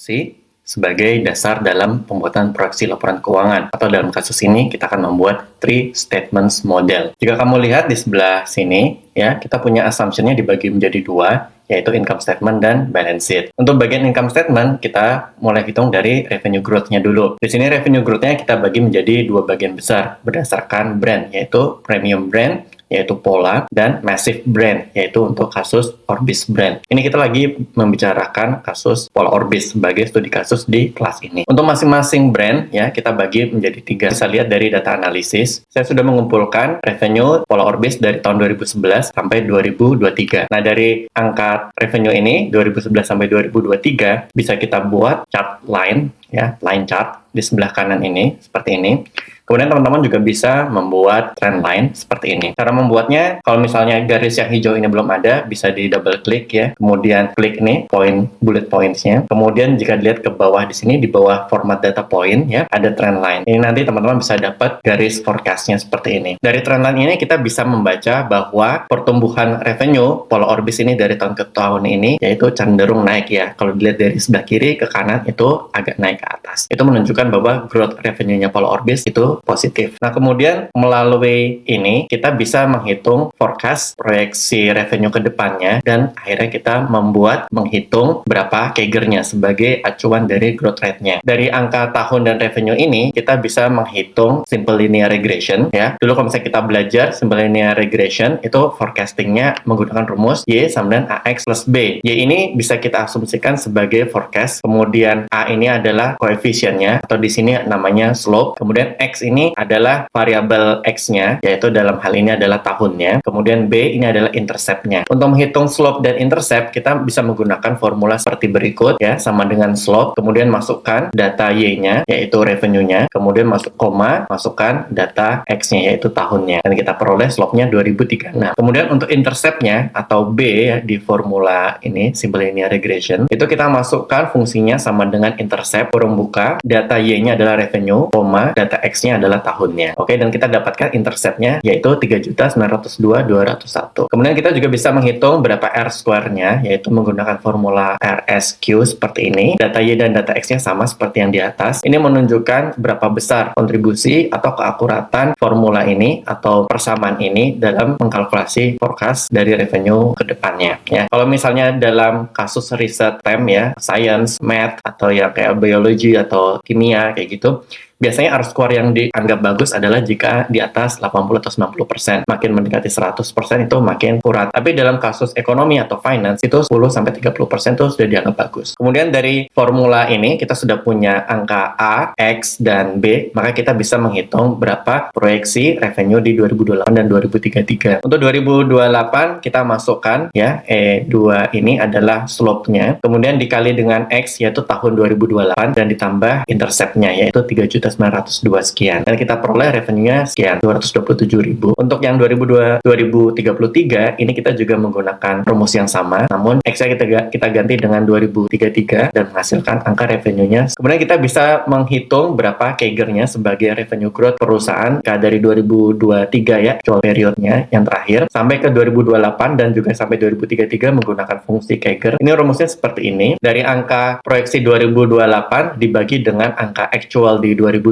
berfungsi sebagai dasar dalam pembuatan proyeksi laporan keuangan, atau dalam kasus ini kita akan membuat three statements model. Jika kamu lihat di sebelah sini, ya, kita punya assumption-nya dibagi menjadi dua, yaitu income statement dan balance sheet. Untuk bagian income statement, kita mulai hitung dari revenue growth-nya dulu. Di sini revenue growth-nya kita bagi menjadi dua bagian besar berdasarkan brand, yaitu premium brand, yaitu Pola, dan Massive Brand, yaitu untuk kasus Orbis Brand. Ini kita lagi membicarakan kasus Pola Orbis sebagai studi kasus di kelas ini. Untuk masing-masing brand, ya, kita bagi menjadi tiga. Bisa lihat dari data analisis, saya sudah mengumpulkan revenue Pola Orbis dari tahun 2011 sampai 2023. Nah, dari angka revenue ini, 2011 sampai 2023, bisa kita buat chart line, ya, line chart di sebelah kanan ini, seperti ini. Kemudian teman-teman juga bisa membuat trend line seperti ini. Cara membuatnya, kalau misalnya garis yang hijau ini belum ada, bisa di double klik, ya. Kemudian klik nih bullet points-nya. Kemudian jika dilihat ke bawah di sini, di bawah format data point, ya, ada trend line. Ini nanti teman-teman bisa dapat garis forecast-nya seperti ini. Dari trend line ini kita bisa membaca bahwa pertumbuhan revenue Pola Orbis ini dari tahun ke tahun ini yaitu cenderung naik, ya. Kalau dilihat dari sebelah kiri ke kanan itu agak naik ke atas. Itu menunjukkan bahwa growth revenue-nya Pola Orbis itu positif. Nah, kemudian melalui ini kita bisa menghitung forecast proyeksi revenue ke depannya, dan akhirnya kita menghitung berapa CAGR-nya sebagai acuan dari growth rate-nya. Dari angka tahun dan revenue ini kita bisa menghitung simple linear regression, ya. Dulu kalau misalnya kita belajar simple linear regression itu forecasting-nya menggunakan rumus Y sama dengan AX plus B. Y ini bisa kita asumsikan sebagai forecast, kemudian A ini adalah koefisiennya atau di sini namanya slope, kemudian X ini adalah variabel X-nya, yaitu dalam hal ini adalah tahunnya, kemudian B ini adalah intercept-nya. Untuk menghitung slope dan intercept, kita bisa menggunakan formula seperti berikut, ya, sama dengan slope, kemudian masukkan data Y-nya, yaitu revenue-nya, kemudian masuk koma, masukkan data X-nya, yaitu tahunnya, dan kita peroleh slope-nya 2036. Kemudian untuk intercept-nya, atau B, ya, di formula ini, simple linear regression, itu kita masukkan fungsinya sama dengan intercept, kurung buka, data Y-nya adalah revenue, koma, data X-nya adalah tahunnya. Oke, dan kita dapatkan intercept-nya yaitu 3.902.201. Kemudian kita juga bisa menghitung berapa R square-nya, yaitu menggunakan formula RSQ seperti ini. Data Y dan data X-nya sama seperti yang di atas. Ini menunjukkan berapa besar kontribusi atau keakuratan formula ini atau persamaan ini dalam mengkalkulasi forecast dari revenue ke depannya, ya. Kalau misalnya dalam kasus riset STEM, ya, science, math, atau ya kayak biology atau kimia kayak gitu, biasanya R-square yang dianggap bagus adalah jika di atas 80 atau 90%. Makin mendekati 100% itu makin akurat. Tapi dalam kasus ekonomi atau finance, itu 10-30% itu sudah dianggap bagus. Kemudian dari formula ini, kita sudah punya angka A, X, dan B, maka kita bisa menghitung berapa proyeksi revenue di 2028 dan 2033. Untuk 2028, kita masukkan, ya, E2 ini adalah slope-nya. Kemudian dikali dengan X, yaitu tahun 2028, dan ditambah intercept-nya, yaitu 3.902 sekian, dan kita peroleh revenue-nya sekian, 227.000. Untuk yang 2033 ini kita juga menggunakan rumus yang sama, namun X-nya kita ganti dengan 2033 dan menghasilkan angka revenue-nya. Kemudian kita bisa menghitung berapa CAGR-nya sebagai revenue growth perusahaan dari 2023, ya, actual period-nya yang terakhir, sampai ke 2028 dan juga sampai 2033 menggunakan fungsi CAGR. Ini rumusnya seperti ini. Dari angka proyeksi 2028 dibagi dengan angka actual di 2023,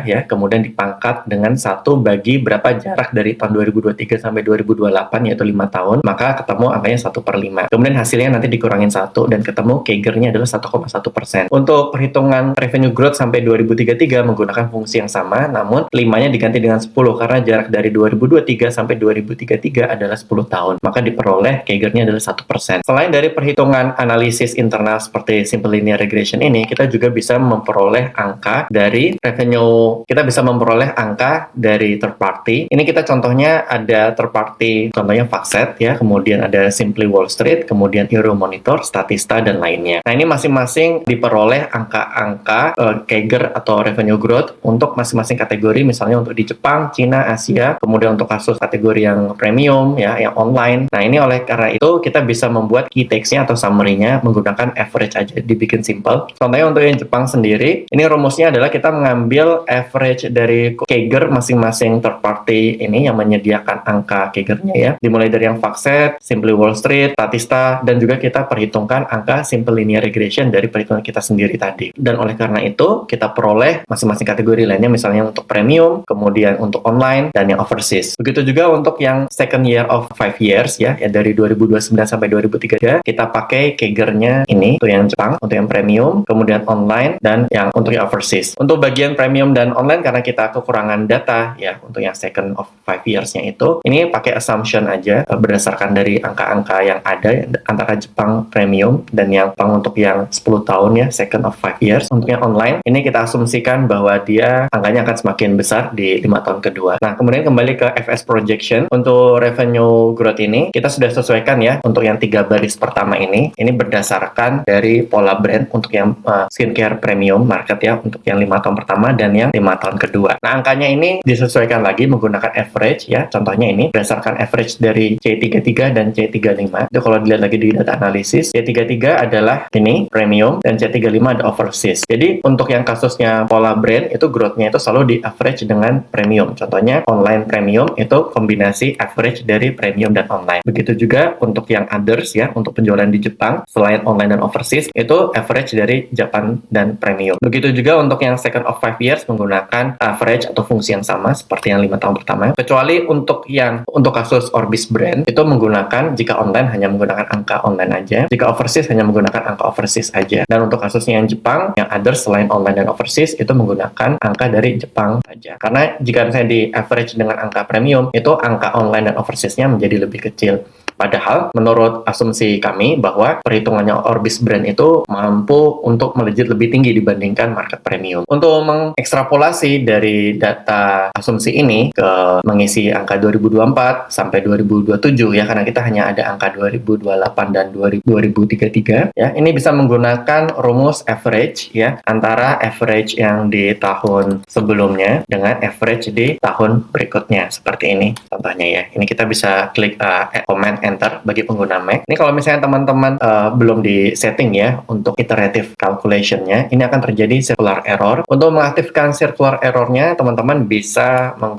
ya, kemudian dipangkat dengan 1 bagi berapa jarak dari tahun 2023 sampai 2028, yaitu 5 tahun, maka ketemu angkanya 1/5. Kemudian hasilnya nanti dikurangin 1 dan ketemu CAGR-nya adalah 1,1%. Untuk perhitungan revenue growth sampai 2033 menggunakan fungsi yang sama, namun 5-nya diganti dengan 10 karena jarak dari 2023 sampai 2033 adalah 10 tahun, maka diperoleh CAGR-nya adalah 1%. Selain dari perhitungan analisis internal seperti simple linear regression ini, kita juga bisa memperoleh angka dari revenue, kita bisa memperoleh angka dari third party. Ini kita contohnya ada third party, contohnya FactSet, ya, kemudian ada Simply Wall Street, kemudian Euromonitor, Statista, dan lainnya. Nah, ini masing-masing diperoleh angka-angka CAGR atau revenue growth untuk masing-masing kategori, misalnya untuk di Jepang, Cina, Asia, kemudian untuk kasus kategori yang premium, ya, yang online. Nah, ini oleh karena itu kita bisa membuat key text-nya atau summary-nya menggunakan average aja, dibikin simple. Contohnya untuk yang Jepang sendiri, ini rumusnya adalah kita mengambil average dari CAGR masing-masing third party ini yang menyediakan angka CAGR-nya ya. Dimulai dari yang FactSet, Simply Wall Street, Statista, dan juga kita perhitungkan angka simple linear regression dari perhitungan kita sendiri tadi. Dan oleh karena itu, kita peroleh masing-masing kategori lainnya, misalnya untuk premium, kemudian untuk online, dan yang overseas. Begitu juga untuk yang second year of 5 years ya dari 2029 sampai 2033, kita pakai CAGR-nya ini untuk yang Jepang, untuk yang premium, kemudian online, dan yang untuk yang overseas. Untuk bagian premium dan online, karena kita kekurangan data ya untuk yang second of 5 years-nya itu, ini pakai assumption aja berdasarkan dari angka-angka yang ada antara Jepang premium dan yang Jepang untuk yang 10 tahun ya, second of 5 years. Untuk yang online, ini kita asumsikan bahwa dia angkanya akan semakin besar di 5 tahun kedua. Nah, kemudian kembali ke FS projection. Untuk revenue growth ini, kita sudah sesuaikan ya untuk yang 3 baris pertama ini berdasarkan dari pola brand untuk yang skincare premium market ya, untuk yang 5 tahun pertama dan yang 5 tahun kedua. Nah, angkanya ini disesuaikan lagi menggunakan average ya. Contohnya ini berdasarkan average dari C33 dan C35. Itu kalau dilihat lagi di data analisis, C33 adalah ini premium dan C35 ada overseas. Jadi untuk yang kasusnya pola brand itu growth-nya itu selalu di average dengan premium. Contohnya online premium itu kombinasi average dari premium dan online. Begitu juga untuk yang others ya, untuk penjualan di Jepang selain online dan overseas itu average dari Japan dan premium. Begitu juga untuk yang second of 5 years menggunakan average atau fungsi yang sama seperti yang 5 tahun pertama. Kecuali untuk kasus Orbis brand itu menggunakan, jika online hanya menggunakan angka online aja, jika overseas hanya menggunakan angka overseas aja. Dan untuk kasusnya yang Jepang, yang others selain online dan overseas itu menggunakan angka dari Jepang saja. Karena jika misalnya di average dengan angka premium, itu angka online dan overseasnya menjadi lebih kecil. Padahal menurut asumsi kami bahwa perhitungannya Orbis brand itu mampu untuk melejit lebih tinggi dibandingkan market premium. Untuk mengekstrapolasi dari data asumsi ini ke mengisi angka 2024 sampai 2027 ya, karena kita hanya ada angka 2028 dan 2033 ya. Ini bisa menggunakan rumus average ya, antara average yang di tahun sebelumnya dengan average di tahun berikutnya seperti ini contohnya ya. Ini kita bisa klik comment enter bagi pengguna Mac. Ini kalau misalnya teman-teman belum di setting ya untuk iterative calculation-nya, ini akan terjadi circular error. Untuk mengaktifkan circular error-nya, teman-teman bisa kalau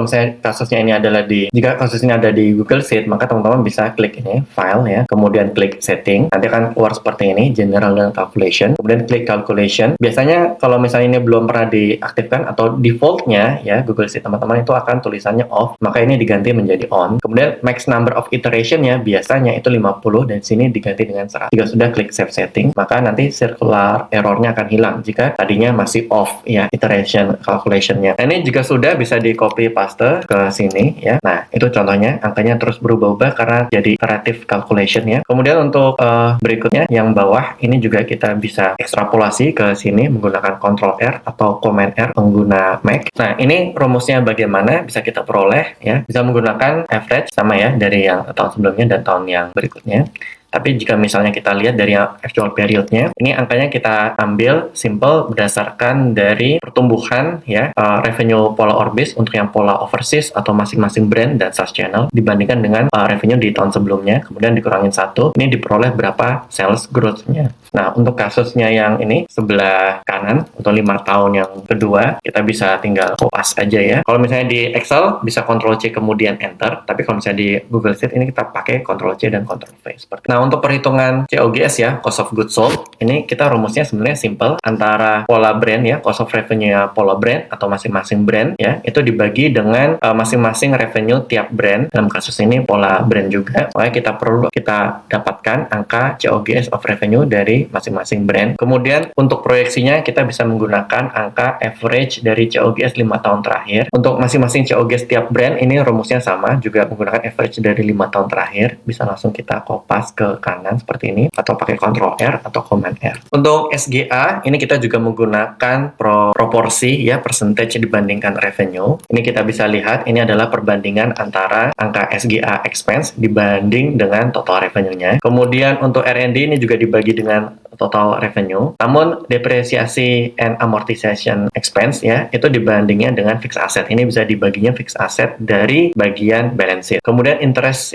misalnya kasusnya ini adalah jika kasus ini ada di Google Sheet, maka teman-teman bisa klik ini file ya, kemudian klik setting, nanti akan keluar seperti ini general dan calculation, kemudian klik calculation. Biasanya kalau misalnya ini belum pernah diaktifkan atau default-nya ya Google Sheet teman-teman itu akan tulisannya off, maka ini diganti menjadi on. Kemudian max number of iteration-nya biasanya itu 50 dan sini diganti dengan 100. Jika sudah klik save setting, maka nanti circular error-nya akan hilang jika tadinya masih off ya iteration calculation-nya. Nah, ini jika sudah bisa di copy paste ke sini ya. Nah, itu contohnya angkanya terus berubah-ubah karena jadi iterative calculation ya. Kemudian untuk berikutnya yang bawah ini juga kita bisa ekstrapolasi ke sini menggunakan Ctrl R atau Command R pengguna Mac. Nah, ini rumusnya bagaimana bisa kita peroleh ya. Bisa menggunakan average sama ya dari yang tahun sebelumnya dan tahun yang berikutnya. Tapi jika misalnya kita lihat dari actual periodnya, ini angkanya kita ambil simple berdasarkan dari pertumbuhan ya revenue pola Orbis untuk yang pola overseas atau masing-masing brand dan SaaS channel dibandingkan dengan revenue di tahun sebelumnya, kemudian dikurangin 1, ini diperoleh berapa sales growth-nya. Nah, untuk kasusnya yang ini sebelah kanan untuk 5 tahun yang kedua, kita bisa tinggal kopas aja ya. Kalau misalnya di Excel bisa Ctrl C kemudian Enter, tapi kalau misalnya di Google Sheet ini kita pakai Ctrl C dan Ctrl V seperti. Nah, untuk perhitungan COGS ya, cost of goods sold, ini kita rumusnya sebenarnya simple antara pola brand ya, cost of revenue pola brand atau masing-masing brand ya, itu dibagi dengan masing-masing revenue tiap brand. Dalam kasus ini pola brand juga, makanya kita dapatkan angka COGS of revenue dari masing-masing brand. Kemudian untuk proyeksinya kita bisa menggunakan angka average dari COGS 5 tahun terakhir. Untuk masing-masing COGS tiap brand ini rumusnya sama, juga menggunakan average dari 5 tahun terakhir. Bisa langsung kita kopas ke kanan seperti ini atau pakai Ctrl R atau Command R. Untuk SGA ini kita juga menggunakan proporsi ya, percentage dibandingkan revenue. Ini kita bisa lihat ini adalah perbandingan antara angka SGA expense dibanding dengan total revenue-nya. Kemudian untuk R&D ini juga dibagi dengan total revenue. Namun depresiasi and amortization expense ya, itu dibandingnya dengan fixed asset. Ini bisa dibaginya fixed asset dari bagian balance sheet. Kemudian interest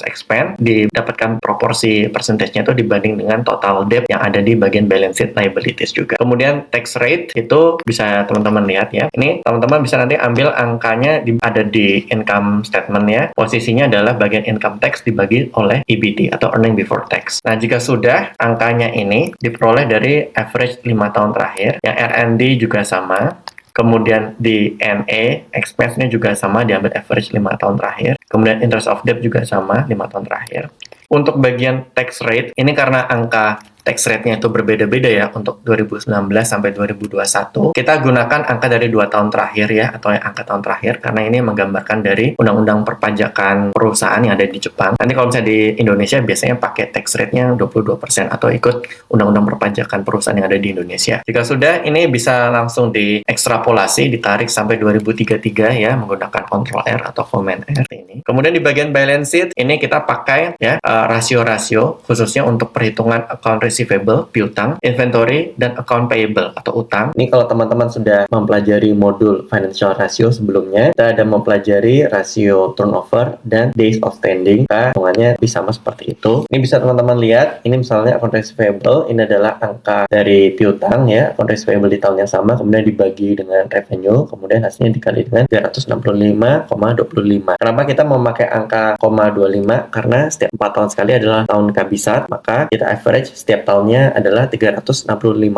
expense didapatkan proporsi persentasenya itu dibanding dengan total debt yang ada di bagian balance sheet liabilities juga. Kemudian tax rate itu bisa teman-teman lihat ya. Ini teman-teman bisa nanti ambil angkanya ada di income statement ya. Posisinya adalah bagian income tax dibagi oleh EBT atau earning before tax. Nah, jika sudah angkanya ini diperoleh dari average 5 tahun terakhir, yang R&D juga sama. Kemudian di NA, expense-nya juga sama, diambil average 5 tahun terakhir. Kemudian interest of debt juga sama, 5 tahun terakhir. Untuk bagian tax rate, ini karena angka tax rate-nya itu berbeda-beda ya untuk 2019 sampai 2021. Kita gunakan angka dari 2 tahun terakhir ya, atau angka tahun terakhir, karena ini menggambarkan dari undang-undang perpajakan perusahaan yang ada di Jepang. Nanti kalau misalnya di Indonesia biasanya pakai tax rate-nya 22% atau ikut undang-undang perpajakan perusahaan yang ada di Indonesia. Jika sudah, ini bisa langsung diekstrapolasi, ditarik sampai 2033 ya, menggunakan Ctrl R atau Command R ini. Kemudian di bagian balance sheet, ini kita pakai ya rasio-rasio khususnya untuk perhitungan account receivable, piutang, inventory, dan account payable atau utang. Ini kalau teman-teman sudah mempelajari modul financial ratio sebelumnya, kita ada mempelajari rasio turnover dan days outstanding. Hitungannya bisa sama seperti itu. Ini bisa teman-teman lihat, ini misalnya account receivable, ini adalah angka dari piutang ya, account receivable di tahun yang sama, kemudian dibagi dengan revenue, kemudian hasilnya dikali dengan 365,25. Kenapa kita memakai angka 0,25? Karena setiap 4 tahun sekali adalah tahun kabisat, maka kita average setiap tahunnya adalah 365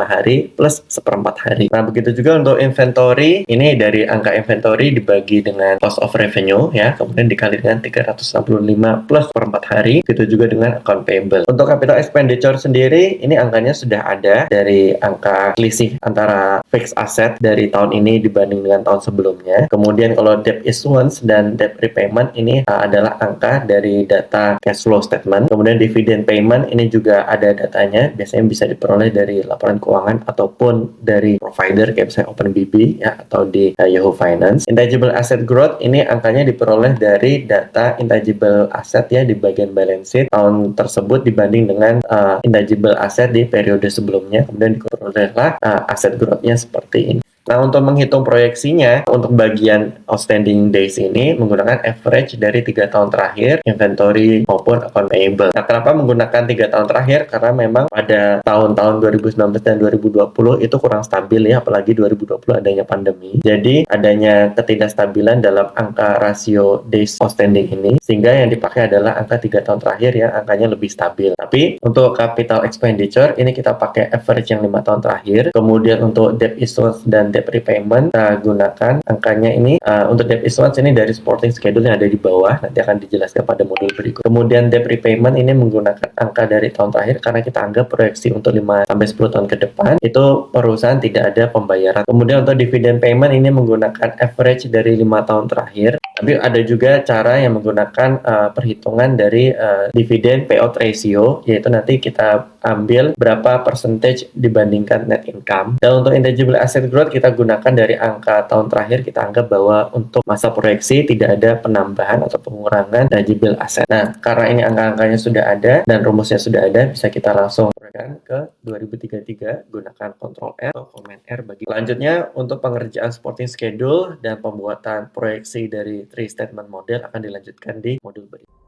hari plus seperempat hari. Nah, begitu juga untuk inventory, ini dari angka inventory dibagi dengan cost of revenue ya, kemudian dikali dengan 365 plus seperempat hari, begitu juga dengan account payable. Untuk capital expenditure sendiri, ini angkanya sudah ada dari angka selisih antara fixed asset dari tahun ini dibanding dengan tahun sebelumnya. Kemudian kalau debt issuance dan debt repayment ini adalah angka dari data cash flow statement. Kemudian dividend payment ini juga ada datanya, biasanya bisa diperoleh dari laporan keuangan ataupun dari provider kayak misalnya OpenBB ya, atau di Yahoo Finance. Intangible asset growth ini angkanya diperoleh dari data intangible asset ya di bagian balance sheet tahun tersebut dibanding dengan intangible asset di periode sebelumnya, kemudian diperolehlah asset growth-nya seperti ini. Nah, untuk menghitung proyeksinya, untuk bagian outstanding days ini menggunakan average dari 3 tahun terakhir, inventory maupun account payable. Nah, kenapa menggunakan 3 tahun terakhir? Karena memang pada tahun-tahun 2019 dan 2020 itu kurang stabil ya, apalagi 2020 adanya pandemi. Jadi, adanya ketidakstabilan dalam angka rasio days outstanding ini, sehingga yang dipakai adalah angka 3 tahun terakhir yang angkanya lebih stabil. Tapi, untuk capital expenditure, ini kita pakai average yang 5 tahun terakhir. Kemudian untuk debt issuance dan debt repayment, kita gunakan angkanya ini untuk debt issuance ini dari supporting schedule yang ada di bawah, nanti akan dijelaskan pada modul berikut. Kemudian debt repayment ini menggunakan angka dari tahun terakhir karena kita anggap proyeksi untuk 5-10 tahun ke depan itu perusahaan tidak ada pembayaran. Kemudian untuk dividend payment ini menggunakan average dari 5 tahun terakhir. Tapi ada juga cara yang menggunakan perhitungan dari dividend payout ratio, yaitu nanti kita ambil berapa percentage dibandingkan net income. Dan untuk intangible asset growth kita gunakan dari angka tahun terakhir, kita anggap bahwa untuk masa proyeksi tidak ada penambahan atau pengurangan tangible asset. Nah, karena ini angka-angkanya sudah ada dan rumusnya sudah ada, bisa kita langsung proyekkan ke 2033 gunakan Ctrl R atau Command R bagi. Selanjutnya untuk pengerjaan supporting schedule dan pembuatan proyeksi dari 3 statement model akan dilanjutkan di modul berikut.